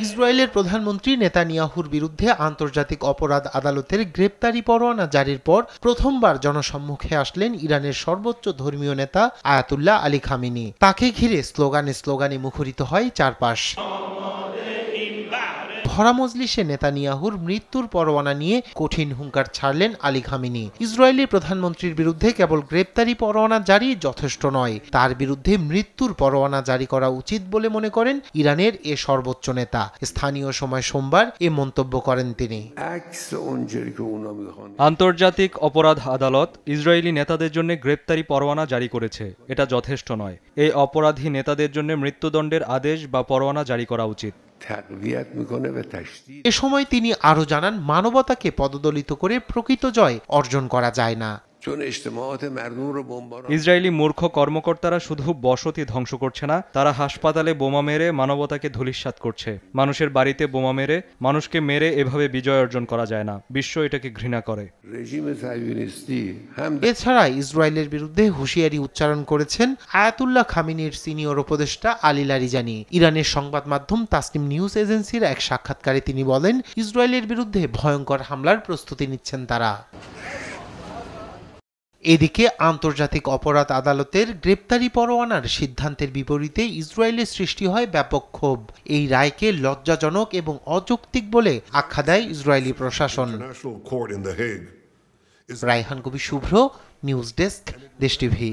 ইসরায়েলের প্রধানমন্ত্রী নেতানিয়াহুর বিরুদ্ধে আন্তর্জাতিক অপরাধ আদালতের গ্রেপ্তারি পরোয়ানা জারির পর প্রথমবার জনসম্মুখে আসলেন ইরানের সর্বোচ্চ ধর্মীয় নেতা আয়াতুল্লাহ আলী খামেনি। তাকে ঘিরে স্লোগানে মুখরিত হয় চারপাশ। ভরা মজলিসে নেতানিয়াহুর মৃত্যুর পরোয়ানা নিয়ে কঠিন হুঙ্কার ছাড়লেন আলী খামেনি। ইসরায়েলি প্রধানমন্ত্রীর বিরুদ্ধে কেবল গ্রেপ্তারি পরোয়ানা জারি যথেষ্ট নয়, তার বিরুদ্ধে মৃত্যুর পরোয়ানা জারি করা উচিত বলে মনে করেন ইরানের এ সর্বোচ্চ নেতা। স্থানীয় সময় সোমবার এ মন্তব্য করেন তিনি। আন্তর্জাতিক অপরাধ আদালত ইসরায়েলি নেতাদের জন্য গ্রেপ্তারি পরোয়ানা জারি করেছে, এটা যথেষ্ট নয়। এই অপরাধী নেতাদের জন্য মৃত্যুদণ্ডের আদেশ বা পরোয়ানা জারি করা উচিত। এ সময় তিনি আরো জানান, মানবতাকে পদদলিত করে প্রকৃত জয় অর্জন করা যায় না। ইসরায়েলি মূর্খ কর্মকর্তারা শুধু বসতি ধ্বংস করছে না, তারা হাসপাতালে বোমা মেরে মানবতাকে ধূলিসাৎ করছে। মানুষের বাড়িতে বোমা মেরে, মানুষকে মেরে এভাবে বিজয় অর্জন করা যায় না। বিশ্ব এটাকে ঘৃণা করে। এছাড়া ইসরায়েলের বিরুদ্ধে হুঁশিয়ারি উচ্চারণ করেছেন আয়াতুল্লাহ খামেনির সিনিয়র উপদেষ্টা আলী লারিজানি। ইরানের সংবাদ মাধ্যম তাসনিম নিউজ এজেন্সির এক সাক্ষাৎকারে তিনি বলেন, ইসরায়েলের বিরুদ্ধে ভয়ঙ্কর হামলার প্রস্তুতি নিচ্ছেন তারা। এদিকে আন্তর্জাতিক অপরাধ আদালতের গ্রেপ্তারি পরোয়ানার সিদ্ধান্তের বিপরীতে ইসরায়েলে সৃষ্টি হয় ব্যাপক ক্ষোভ। এই রায়কে লজ্জাজনক এবং অযৌক্তিক বলে আখ্যা দেয় ইসরায়েলি প্রশাসন। রায়হান কবি শুভ্র, নিউজ ডেস্ক, দেশ টিভি।